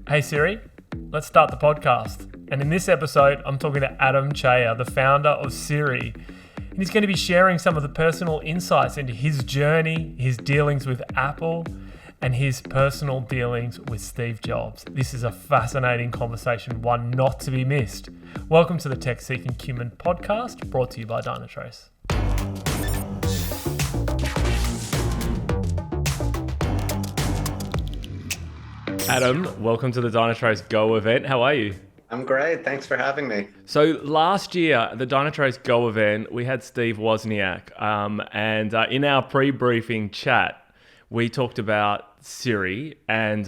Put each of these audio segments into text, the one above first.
Hey Siri, let's start the podcast. And in this episode, I'm talking to Adam Cheyer, the founder of Siri. And he's going to be sharing some of the personal insights into his journey, his dealings with Apple, and his personal dealings with Steve Jobs. This is a fascinating conversation, one not to be missed. Welcome to the Tech Seeking Human podcast, brought to you by Dynatrace. Adam, welcome to the Dynatrace Go event. How are you? I'm great. Thanks for having me. So last year, at the Dynatrace Go event, we had Steve Wozniak, and in our pre-briefing chat, we talked about Siri and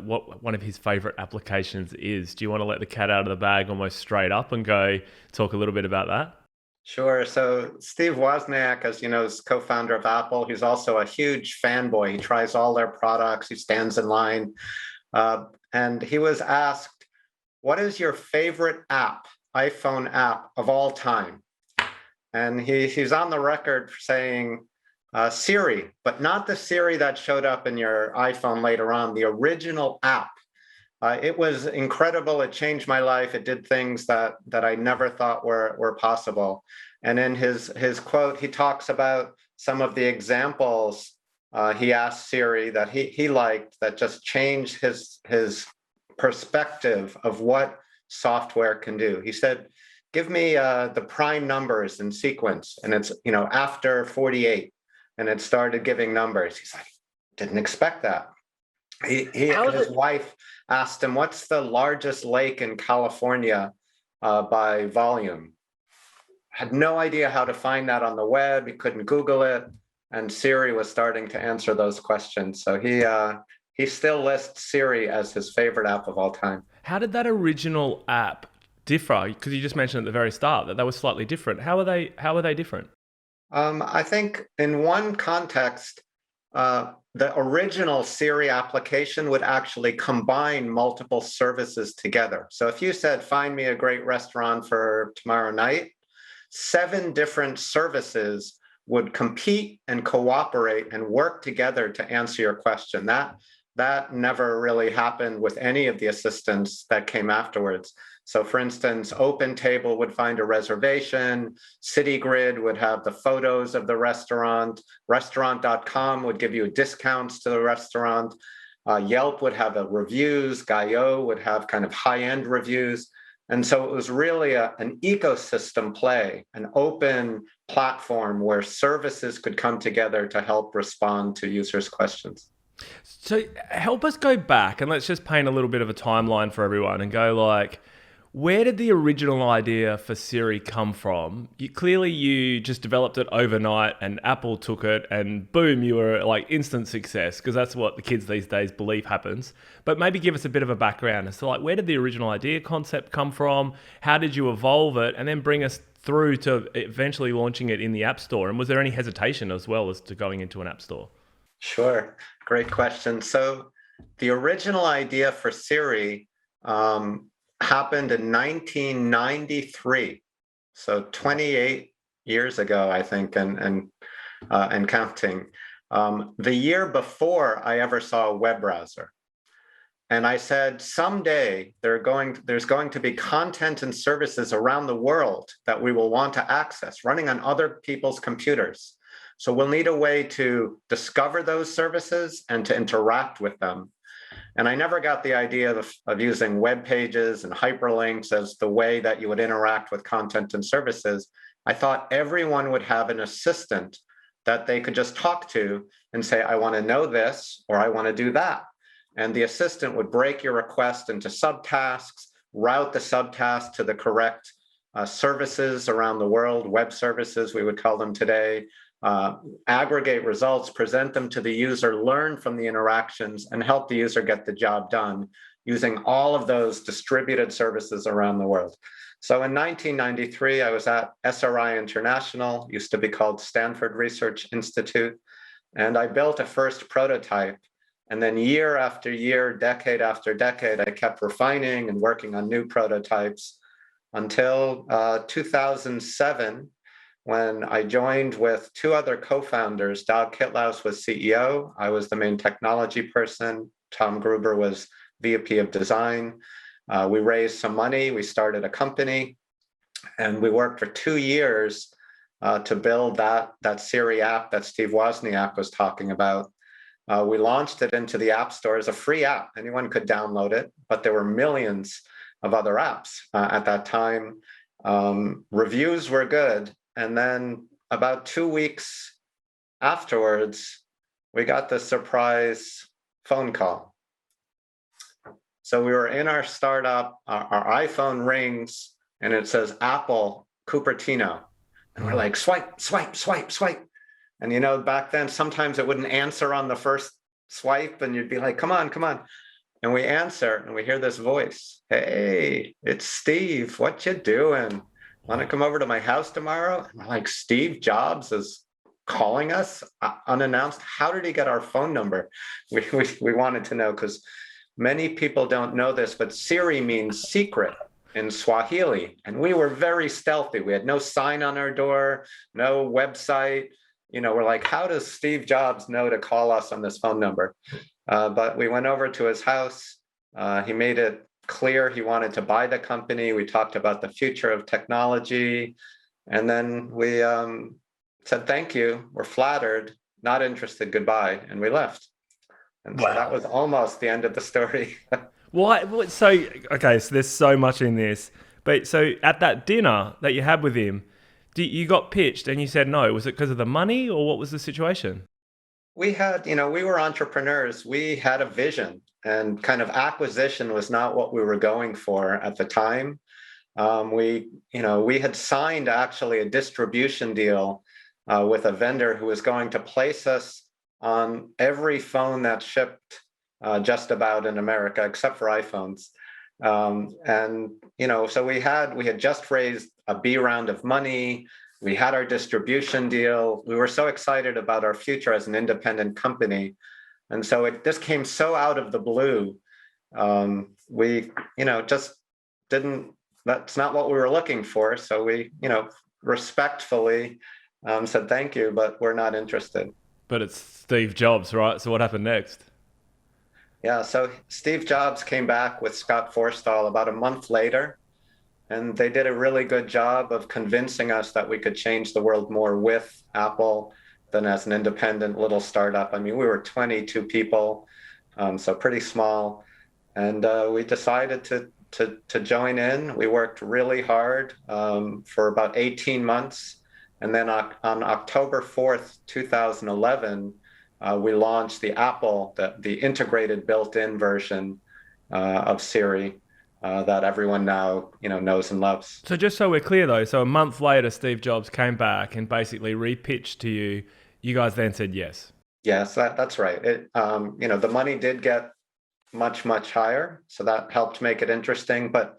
what one of his favorite applications is. Do you want to let the cat out of the bag almost straight up and go talk a little bit about that? Sure. So Steve Wozniak, as you know, is co-founder of Apple. He's also a huge fanboy. He tries all their products. He stands in line. And he was asked, what is your favorite app, iPhone app of all time? And he's on the record for saying Siri, but not the Siri that showed up in your iPhone later on, the original app. It was incredible. It changed my life. It did things that I never thought were possible. And in his quote, he talks about some of the examples he asked Siri that he liked that just changed his perspective of what software can do. He said, give me the prime numbers in sequence. And it's, after 48. And it started giving numbers. He's like, didn't expect that. His wife asked him, what's the largest lake in California by volume? Had no idea how to find that on the web. He couldn't Google it. And Siri was starting to answer those questions. So he still lists Siri as his favorite app of all time. How did that original app differ? Because you just mentioned at the very start that they were slightly different. How are they different? I think in one context, the original Siri application would actually combine multiple services together. So if you said, find me a great restaurant for tomorrow night, 7 different services would compete and cooperate and work together to answer your question. That never really happened with any of the assistants that came afterwards. So for instance, OpenTable would find a reservation, CityGrid would have the photos of the restaurant, restaurant.com would give you discounts to the restaurant, Yelp would have reviews, Gaio would have kind of high-end reviews. And so it was really an ecosystem play, an open platform where services could come together to help respond to users' questions. So help us go back and let's just paint a little bit of a timeline for everyone and go like, where did the original idea for Siri come from? Clearly you just developed it overnight and Apple took it and boom, you were like instant success because that's what the kids these days believe happens. But maybe give us a bit of a background as to like, where did the original idea concept come from? How did you evolve it? And then bring us through to eventually launching it in the App Store. And was there any hesitation as well as to going into an App Store? Sure. Great question. So the original idea for Siri happened in 1993. So 28 years ago, I think, and counting. The year before I ever saw a web browser. And I said, someday there's going to be content and services around the world that we will want to access running on other people's computers. So we'll need a way to discover those services and to interact with them. And I never got the idea of using web pages and hyperlinks as the way that you would interact with content and services. I thought everyone would have an assistant that they could just talk to and say, I want to know this, or I want to do that. And the assistant would break your request into subtasks, route the subtask to the correct services around the world, web services, we would call them today, aggregate results, present them to the user, learn from the interactions, and help the user get the job done using all of those distributed services around the world. So in 1993, I was at SRI International, used to be called Stanford Research Institute, and I built a first prototype. And then year after year, decade after decade, I kept refining and working on new prototypes until 2007, when I joined with 2 other co-founders. Doug Kitlaus was CEO. I was the main technology person. Tom Gruber was VP of design. We raised some money. We started a company, and we worked for 2 years to build that Siri app that Steve Wozniak was talking about. We launched it into the App Store as a free app. Anyone could download it, but there were millions of other apps at that time. Reviews were good. And then about 2 weeks afterwards, we got the surprise phone call. So we were in our startup, our iPhone rings, and it says Apple Cupertino. And we're like, swipe, swipe, swipe, swipe. And you know, back then, sometimes it wouldn't answer on the first swipe, and you'd be like, come on, come on. And we answer, and we hear this voice. Hey, it's Steve. What you doing? Want to come over to my house tomorrow? And we're like, Steve Jobs is calling us unannounced. How did he get our phone number? We wanted to know, because many people don't know this, but Siri means secret in Swahili. And we were very stealthy. We had no sign on our door, no website. You know, we're like, how does Steve Jobs know to call us on this phone number? But we went over to his house. He made it clear he wanted to buy the company. We talked about the future of technology. And then we said, thank you. We're flattered, not interested, goodbye. And we left. And so that was almost the end of the story. Why? So, okay, so there's so much in this. But so at that dinner that you had with him, you got pitched and you said no. Was it because of the money, or what was the situation? We had, you know, we were entrepreneurs. We had a vision, and kind of acquisition was not what we were going for at the time. We had signed actually a distribution deal with a vendor who was going to place us on every phone that shipped just about in America, except for iPhones. So we had just raised a B round of money. We had our distribution deal. We were so excited about our future as an independent company. And so this came so out of the blue. We, just didn't, that's not what we were looking for. So we, respectfully said, thank you, but we're not interested. But it's Steve Jobs, right? So what happened next? Yeah, so Steve Jobs came back with Scott Forstall about a month later, and they did a really good job of convincing us that we could change the world more with Apple than as an independent little startup. I mean, we were 22 people, so pretty small, and we decided to join in. We worked really hard for about 18 months, and then on October 4th, 2011, we launched the Apple, the integrated built-in version of Siri that everyone now knows and loves. So just so we're clear though, so a month later, Steve Jobs came back and basically repitched to you. You guys then said yes. Yes, that's right. The money did get much, much higher, so that helped make it interesting. But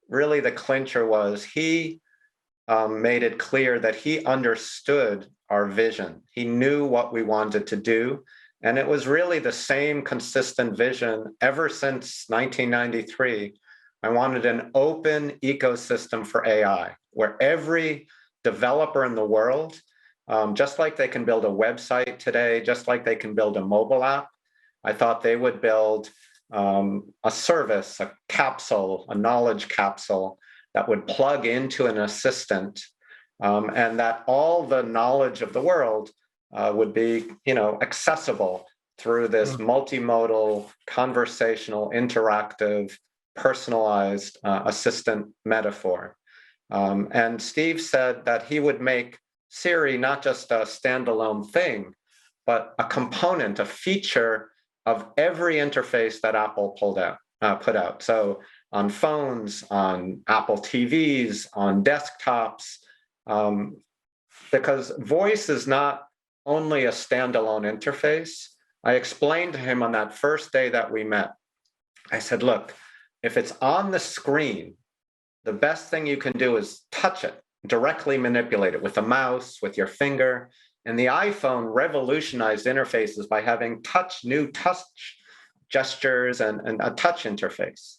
really, the clincher was he made it clear that he understood our vision. He knew what we wanted to do. And it was really the same consistent vision ever since 1993. I wanted an open ecosystem for AI, where every developer in the world, just like they can build a website today, just like they can build a mobile app, I thought they would build a service, a capsule, a knowledge capsule that would plug into an assistant, and that all the knowledge of the world would be, accessible through this multimodal, conversational, interactive, personalized assistant metaphor. And Steve said that he would make Siri not just a standalone thing, but a component, a feature of every interface that Apple put out. So on phones, on Apple TVs, on desktops, because voice is not only a standalone interface. I explained to him on that first day that we met, I said, look, if it's on the screen, the best thing you can do is touch it, directly manipulate it with a mouse, with your finger. And the iPhone revolutionized interfaces by having new touch gestures and a touch interface.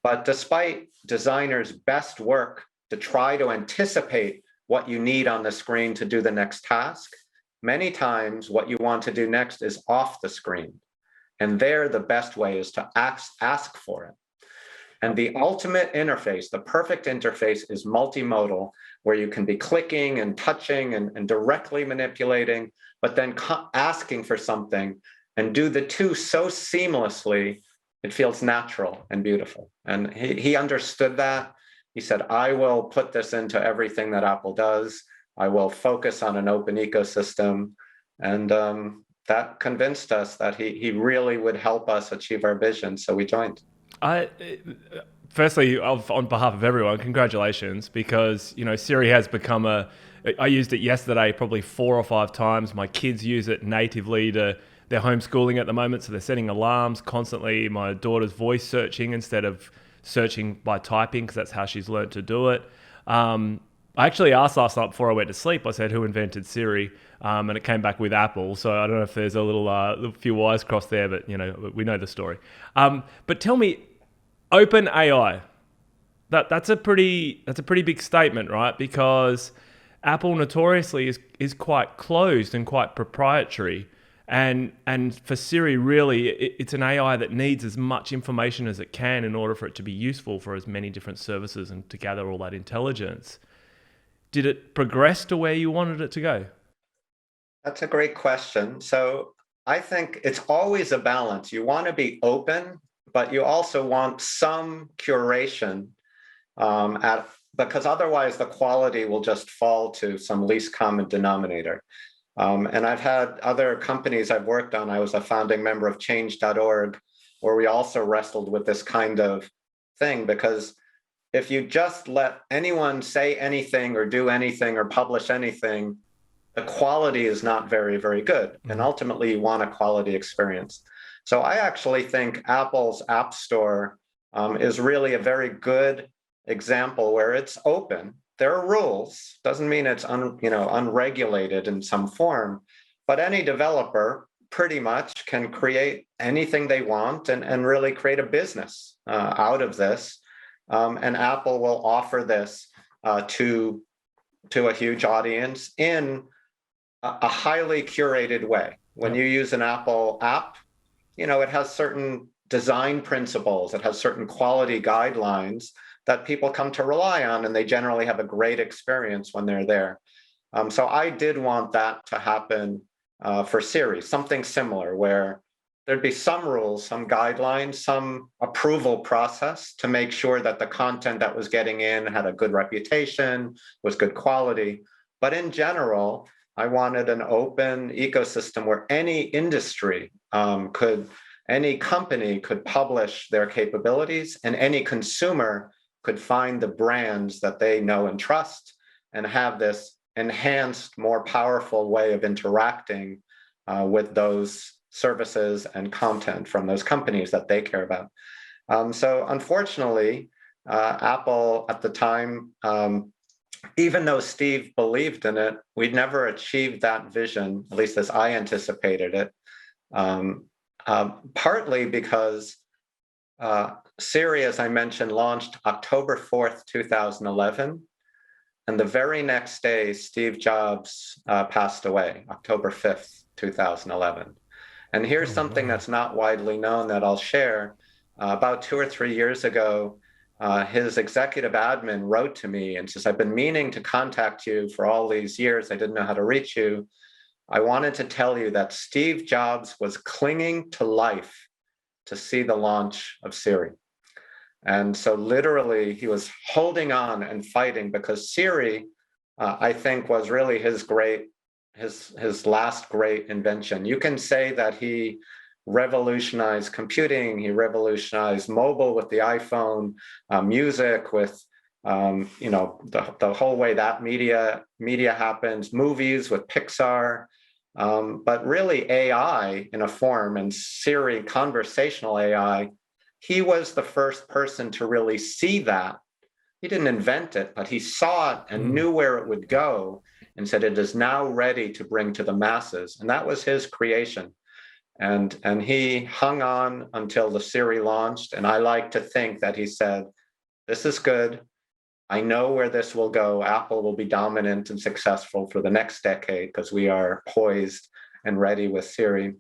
But despite designers' best work to try to anticipate what you need on the screen to do the next task, many times what you want to do next is off the screen. And there, the best way is to ask for it. And the ultimate interface, the perfect interface, is multimodal, where you can be clicking and touching and directly manipulating, but then asking for something, and do the two so seamlessly, it feels natural and beautiful. And he understood that. He said, I will put this into everything that Apple does. I will focus on an open ecosystem. And that convinced us that he really would help us achieve our vision. So we joined. Firstly, on behalf of everyone, congratulations, because Siri has become I used it yesterday probably 4 or 5 times. My kids use it natively they're homeschooling at the moment, so they're setting alarms constantly. My daughter's voice searching instead of searching by typing, because that's how she's learned to do it. I actually asked last night before I went to sleep, I said, who invented Siri? And it came back with Apple. So I don't know if there's a few wires crossed there, but we know the story. But tell me, open AI. That's a pretty big statement, right? Because Apple notoriously is quite closed and quite proprietary. And for Siri, really, it's an AI that needs as much information as it can in order for it to be useful for as many different services and to gather all that intelligence. Did it progress to where you wanted it to go? That's a great question. So I think it's always a balance. You want to be open, but you also want some curation because otherwise the quality will just fall to some least common denominator. And I've had other companies I've worked on. I was a founding member of change.org, where we also wrestled with this kind of thing, because if you just let anyone say anything or do anything or publish anything, the quality is not very, very good. And ultimately, you want a quality experience. So I actually think Apple's App Store is really a very good example where it's open. There are rules. Doesn't mean it's unregulated in some form, but any developer pretty much can create anything they want and really create a business out of this. And Apple will offer this to a huge audience in a highly curated way. When you use an Apple app, it has certain design principles, it has certain quality guidelines that people come to rely on, and they generally have a great experience when they're there. So I did want that to happen for Siri, something similar, where there'd be some rules, some guidelines, some approval process to make sure that the content that was getting in had a good reputation, was good quality. But in general, I wanted an open ecosystem where any industry any company could publish their capabilities, and any consumer could find the brands that they know and trust and have this enhanced, more powerful way of interacting with those services and content from those companies that they care about. So unfortunately, Apple at the time, even though Steve believed in it, we'd never achieved that vision, at least as I anticipated it, partly because Siri, as I mentioned, launched October 4th, 2011. And the very next day, Steve Jobs passed away, October 5th, 2011. And here's something that's not widely known that I'll share. About 2 or 3 years ago, his executive admin wrote to me and says, I've been meaning to contact you for all these years. I didn't know how to reach you. I wanted to tell you that Steve Jobs was clinging to life to see the launch of Siri. And so literally he was holding on and fighting, because Siri, I think, was really his last great invention. You can say that he revolutionized computing, he revolutionized mobile with the iPhone, music with the whole way that media happens, movies with Pixar, but really AI in a form, and Siri, conversational AI, he was the first person to really see that. He didn't invent it, but he saw it and knew where it would go and said, it is now ready to bring to the masses. And that was his creation. And he hung on until the Siri launched. And I like to think that he said, this is good. I know where this will go. Apple will be dominant and successful for the next decade because we are poised and ready with Siri.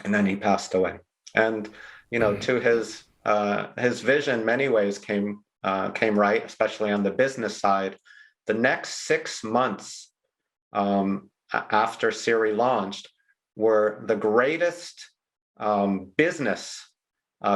And then he passed away. And to his vision, in many ways came right, especially on the business side. The next 6 months after Siri launched were the greatest business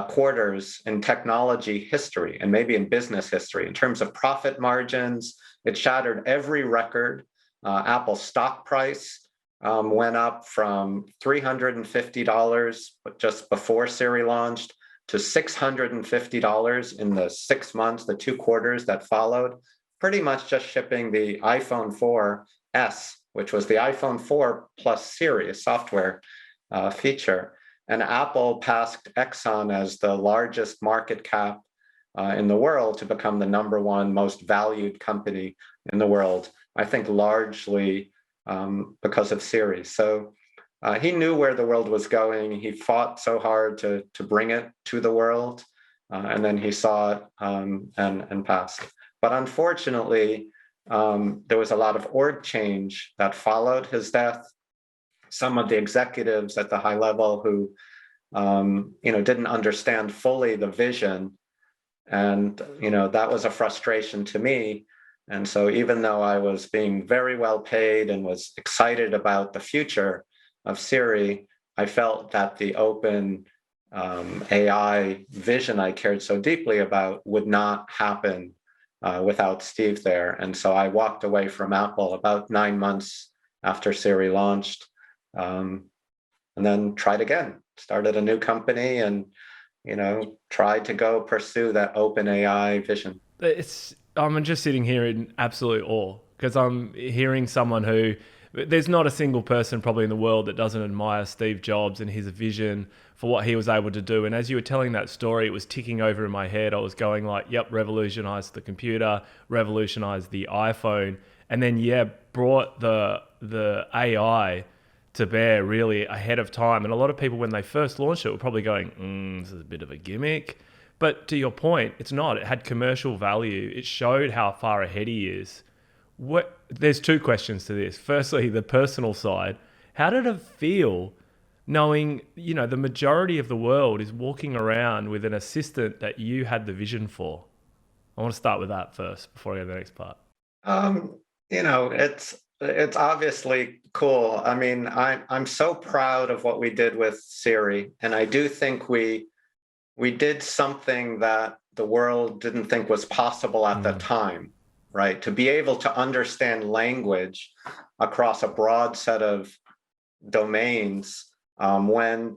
quarters in technology history, and maybe in business history. In terms of profit margins, it shattered every record. Apple's stock price went up from $350 just before Siri launched to $650 in the 6 months, the 2 quarters that followed, pretty much just shipping the iPhone 4S, which was the iPhone 4 plus Siri, a software feature. And Apple passed Exxon as the largest market cap in the world to become the number one most valued company in the world, I think largely because of Siri. So he knew where the world was going. He fought so hard to bring it to the world, and then he saw it and passed. But unfortunately, there was a lot of org change that followed his death. Some of the executives at the high level who didn't understand fully the vision, and that was a frustration to me. And so even though I was being very well paid and was excited about the future of Siri, I felt that the open AI vision I cared so deeply about would not happen without Steve there. And so I walked away from Apple about 9 months after Siri launched, and then tried again, started a new company, and tried to go pursue that open AI vision. I'm just sitting here in absolute awe because I'm hearing someone who, there's not a single person probably in the world that doesn't admire Steve Jobs and his vision for what he was able to do. And as you were telling that story, it was ticking over in my head. I was going like, yep, revolutionized the computer, revolutionized the iPhone, and then brought the AI to bear really ahead of time. And a lot of people, when they first launched it, were probably going, this is a bit of a gimmick. But to your point, it's not. It had commercial value. It showed how far ahead he is. There's two questions to this. Firstly, the personal side. How did it feel knowing, the majority of the world is walking around with an assistant that you had the vision for? I want to start with that first before I go to the next part. It's obviously cool. I mean, I'm so proud of what we did with Siri, and I do think we did something that the world didn't think was possible at the time, right? To be able to understand language across a broad set of domains. When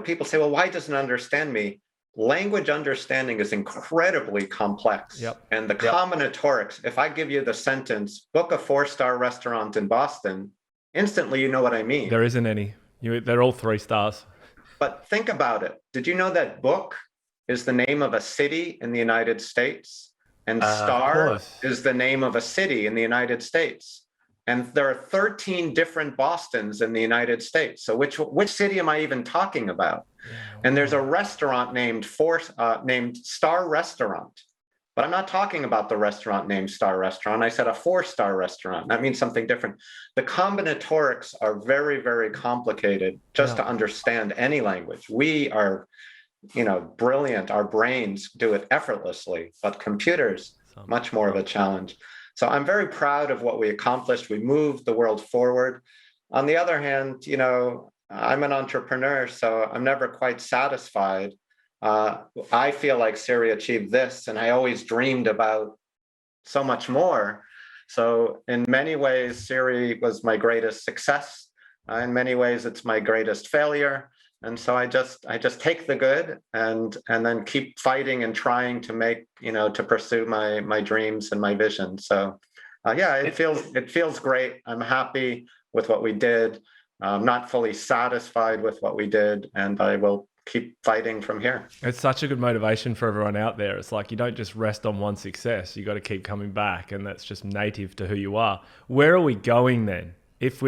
people say, well, why doesn't it understand me? Language understanding is incredibly complex. Yep. And the combinatorics, if I give you the sentence, book a 4-star restaurant in Boston, instantly you know what I mean. There isn't any. They're all 3 stars. But think about it. Did you know that book is the name of a city in the United States? And star is the name of a city in the United States. And there are 13 different Bostons in the United States. So which city am I even talking about? Yeah, wow. And there's a restaurant named Star Restaurant. But I'm not talking about the restaurant named Star Restaurant. I said a 4-star restaurant. That means something different. The combinatorics are very, very complicated just to understand any language. We are, brilliant. Our brains do it effortlessly, but computers, much more of a challenge. So I'm very proud of what we accomplished. We moved the world forward. On the other hand, I'm an entrepreneur, so I'm never quite satisfied. I feel like Siri achieved this, and I always dreamed about so much more. So in many ways, Siri was my greatest success. In many ways, it's my greatest failure. And so I just take the good and then keep fighting and trying to make, to pursue my dreams and my vision. So it feels great. I'm happy with what we did. I'm not fully satisfied with what we did, and I will keep fighting from here. It's such a good motivation for everyone out there. It's like you don't just rest on one success. You got to keep coming back, and that's just native to who you are. Where are we going then? If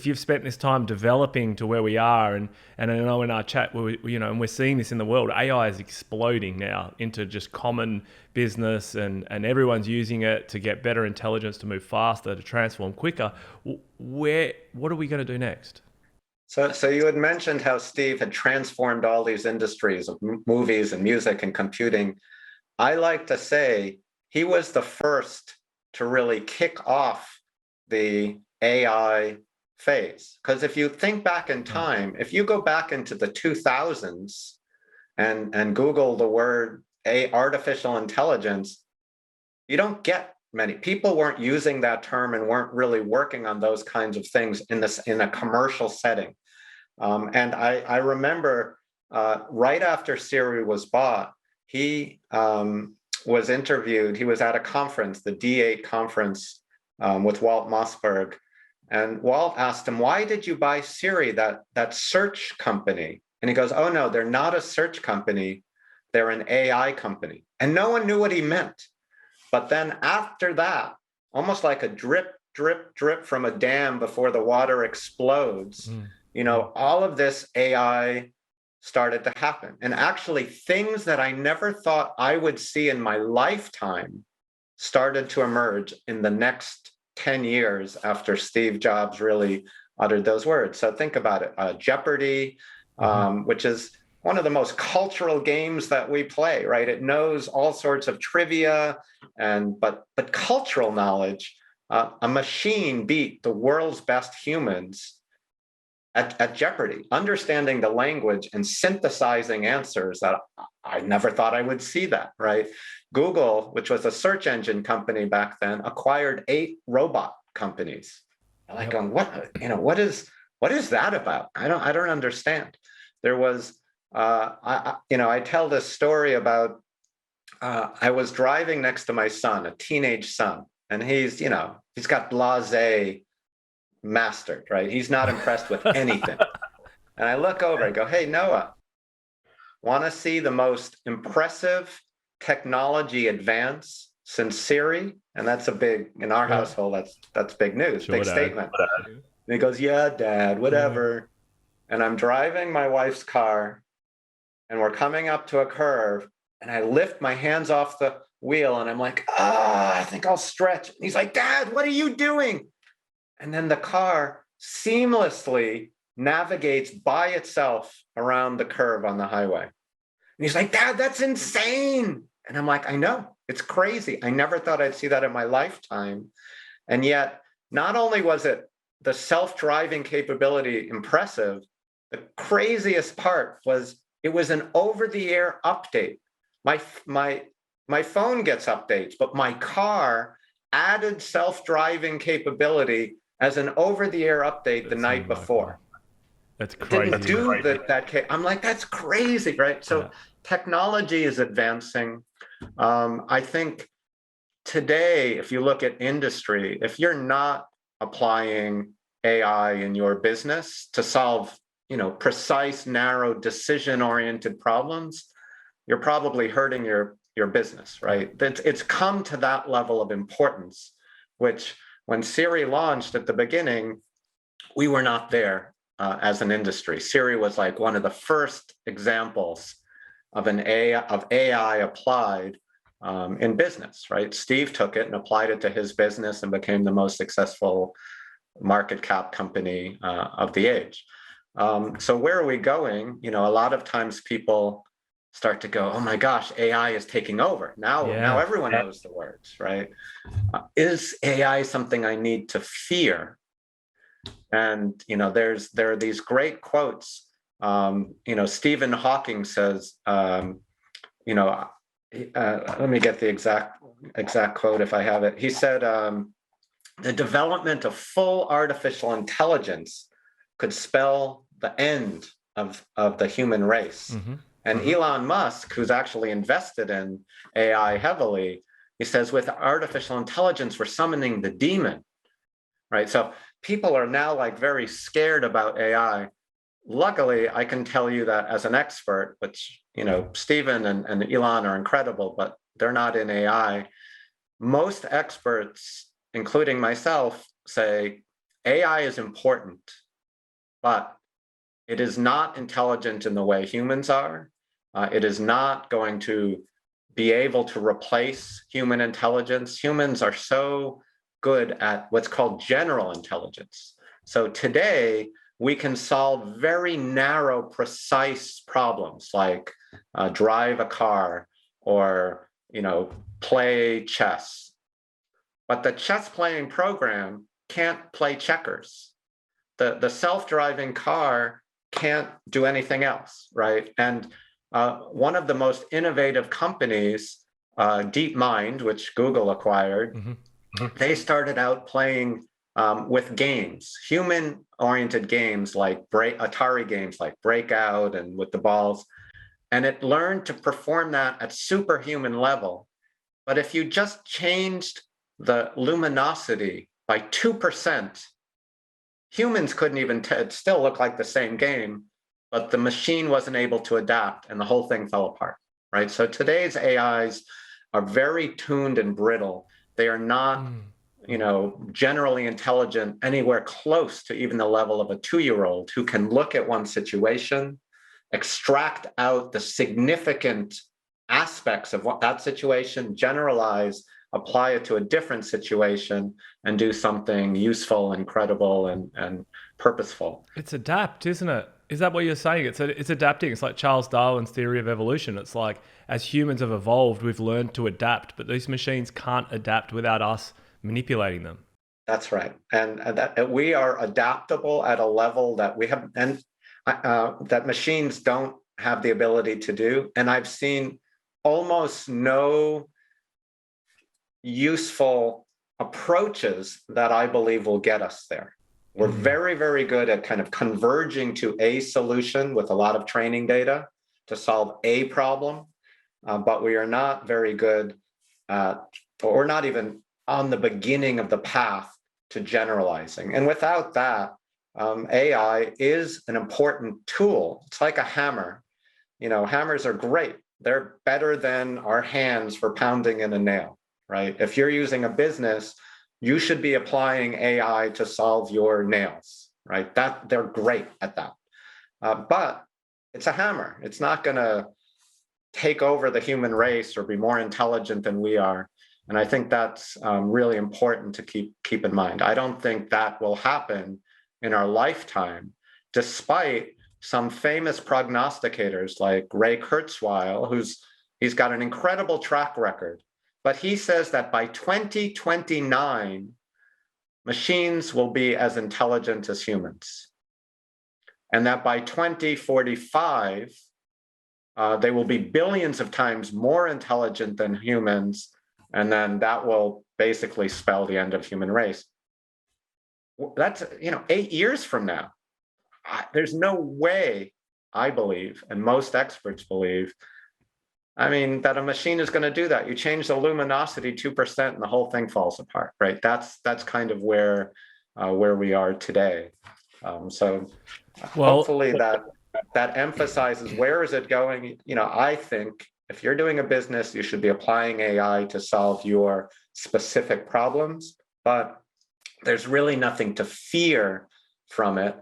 you've spent this time developing to where we are, and I know in our chat, and we're seeing this in the world, AI is exploding now into just common business, and everyone's using it to get better intelligence, to move faster, to transform quicker. What are we going to do next? So you had mentioned how Steve had transformed all these industries of movies and music and computing. I like to say he was the first to really kick off the AI phase. Because if you think back in time, if you go back into the 2000s and Google the word artificial intelligence, you don't get many people weren't using that term and weren't really working on those kinds of things in a commercial setting. And I remember right after Siri was bought, he was interviewed. He was at a conference, the D8 conference, with Walt Mossberg. And Walt asked him, "Why did you buy Siri, that search company?" And he goes, "Oh, no, they're not a search company. They're an AI company." And no one knew what he meant. But then after that, almost like a drip, drip, drip from a dam before the water explodes, all of this AI started to happen. And actually, things that I never thought I would see in my lifetime started to emerge in the next 10 years after Steve Jobs really uttered those words. So think about it. Jeopardy, which is one of the most cultural games that we play, right? It knows all sorts of trivia, but cultural knowledge. A machine beat the world's best humans at Jeopardy, understanding the language and synthesizing answers that I never thought I would see that, right? Google, which was a search engine company back then, acquired 8 robot companies. Like, going, what is that about? I don't understand. There was, I tell this story about, I was driving next to my son, a teenage son, and he's got blasé mastered, right? He's not impressed with anything. And I look over, I go, "Hey, Noah, want to see the most impressive technology advance since Siri?" And that's in our household, that's big news, sure, big statement. And he goes, "Yeah, Dad, whatever." And I'm driving my wife's car and we're coming up to a curve and I lift my hands off the wheel and I'm like, I think I'll stretch. And he's like, "Dad, what are you doing?" And then the car seamlessly navigates by itself around the curve on the highway. And he's like, "Dad, that's insane." And I'm like, "I know, it's crazy. I never thought I'd see that in my lifetime." And yet, not only was it the self-driving capability impressive, the craziest part was it was an over-the-air update. My phone gets updates, but my car added self-driving capability as an over-the-air update the night before. That's crazy. Didn't do that. I'm like, that's crazy, right? So technology is advancing. I think today, if you look at industry, if you're not applying AI in your business to solve, precise, narrow, decision-oriented problems, you're probably hurting your business, right? It's come to that level of importance, which when Siri launched at the beginning, we were not there as an industry. Siri was like one of the first examples of AI applied in business, right? Steve took it and applied it to his business and became the most successful market cap company of the age. So where are we going? A lot of times people start to go, "Oh my gosh, AI is taking over. Now everyone knows the words, right? Is AI something I need to fear?" And there are these great quotes. Stephen Hawking says, let me get the exact quote if I have it. He said, "The development of full artificial intelligence could spell the end of the human race." Mm-hmm. And Elon Musk, who's actually invested in AI heavily, he says, "With artificial intelligence, we're summoning the demon," right? So people are now like very scared about AI. Luckily, I can tell you that as an expert, which, Stephen and Elon are incredible, but they're not in AI. Most experts, including myself, say AI is important, but it is not intelligent in the way humans are. It is not going to be able to replace human intelligence. Humans are so good at what's called general intelligence. So today, we can solve very narrow, precise problems like drive a car or, play chess. But the chess playing program can't play checkers. The self-driving car can't do anything else, right? And one of the most innovative companies, DeepMind, which Google acquired, they started out playing with games, human-oriented games like Atari games like Breakout and with the balls, and it learned to perform that at superhuman level. But if you just changed the luminosity by 2%, humans couldn't even, it still looked like the same game, but the machine wasn't able to adapt and the whole thing fell apart, right? So today's AIs are very tuned and brittle. They are not, generally intelligent anywhere close to even the level of a 2-year-old who can look at one situation, extract out the significant aspects of that situation, generalize, apply it to a different situation, and do something useful and credible and purposeful. It's adapt, isn't it? Is that what you're saying? It's adapting. It's like Charles Darwin's theory of evolution. It's like, as humans have evolved, we've learned to adapt, but these machines can't adapt without us manipulating them. That's right. And that we are adaptable at a level that we have, and that machines don't have the ability to do. And I've seen almost no useful approaches that I believe will get us there. We're very, very good at kind of converging to a solution with a lot of training data to solve a problem, but we are not very good at, or not even on the beginning of the path to generalizing. And without that, AI is an important tool. It's like a hammer. Hammers are great. They're better than our hands for pounding in a nail, right? If you're using a business, you should be applying AI to solve your nails, right? They're great at that. But it's a hammer. It's not going to take over the human race or be more intelligent than we are. And I think that's really important to keep in mind. I don't think that will happen in our lifetime, despite some famous prognosticators like Ray Kurzweil, he's got an incredible track record. But he says that by 2029, machines will be as intelligent as humans. And that by 2045, they will be billions of times more intelligent than humans. And then that will basically spell the end of human race. That's 8 years from now. There's no way, I believe, and most experts believe, that a machine is going to do that. You change the luminosity 2% and the whole thing falls apart, right? That's kind of where we are today. Hopefully that emphasizes where is it going. I think if you're doing a business, you should be applying AI to solve your specific problems, but there's really nothing to fear from it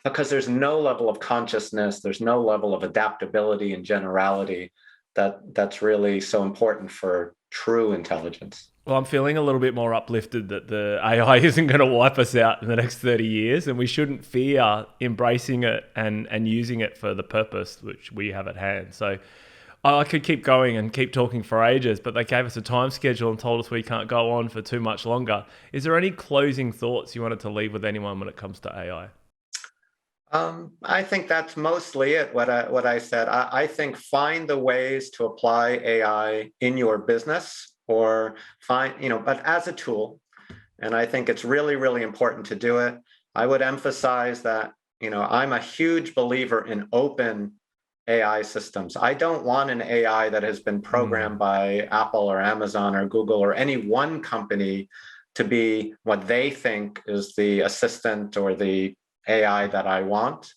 because there's no level of consciousness, there's no level of adaptability and generality that's really so important for true intelligence. Well, I'm feeling a little bit more uplifted that the AI isn't going to wipe us out in the next 30 years, and we shouldn't fear embracing it and using it for the purpose which we have at hand. So I could keep going and keep talking for ages, but they gave us a time schedule and told us we can't go on for too much longer. Is there any closing thoughts you wanted to leave with anyone when it comes to AI? I think that's mostly it, what I said. I think find the ways to apply AI in your business or but as a tool. And I think it's really, really important to do it. I would emphasize that, I'm a huge believer in open AI systems. I don't want an AI that has been programmed by Apple or Amazon or Google or any one company to be what they think is the assistant or the AI that I want.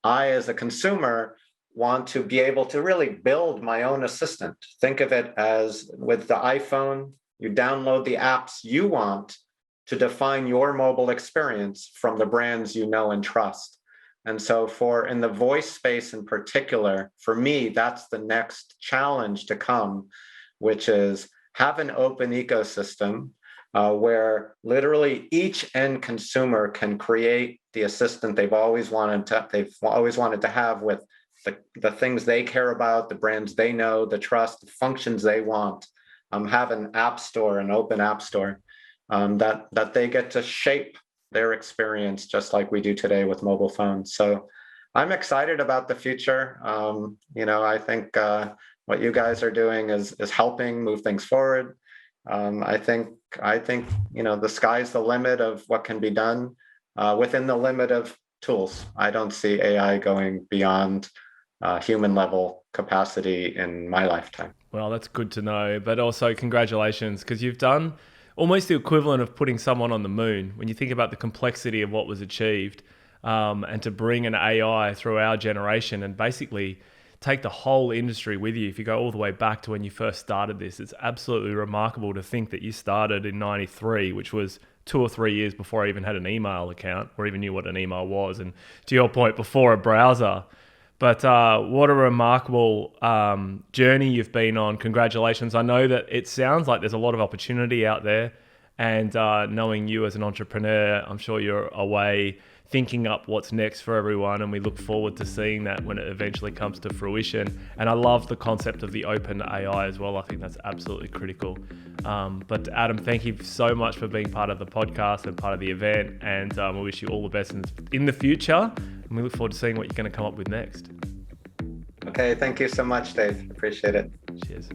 I, as a consumer, want to be able to really build my own assistant. Think of it as with the iPhone, you download the apps you want to define your mobile experience from the brands you know and trust. And so in the voice space in particular, for me, that's the next challenge to come, which is have an open ecosystem where literally each end consumer can create the assistant they've always wanted to have with the things they care about, the brands they know, the trust, the functions they want. Have an app store, an open app store, that they get to shape their experience just like we do today with mobile phones. So I'm excited about the future. I think what you guys are doing is helping move things forward. I think the sky's the limit of what can be done within the limit of tools. I don't see AI going beyond human level capacity in my lifetime. Well, that's good to know. But also congratulations, because you've done almost the equivalent of putting someone on the moon. When you think about the complexity of what was achieved, and to bring an AI through our generation and basically take the whole industry with you. If you go all the way back to when you first started this, it's absolutely remarkable to think that you started in 93, which was 2 or 3 years before I even had an email account or even knew what an email was. And to your point, before a browser. But what a remarkable journey you've been on. Congratulations. I know that it sounds like there's a lot of opportunity out there. And knowing you as an entrepreneur, I'm sure you're away thinking up what's next for everyone. And we look forward to seeing that when it eventually comes to fruition. And I love the concept of the open AI as well. I think that's absolutely critical. But Adam, thank you so much for being part of the podcast and part of the event. And we wish you all the best in the future. And we look forward to seeing what you're going to come up with next. Okay, thank you so much, Dave. Appreciate it. Cheers.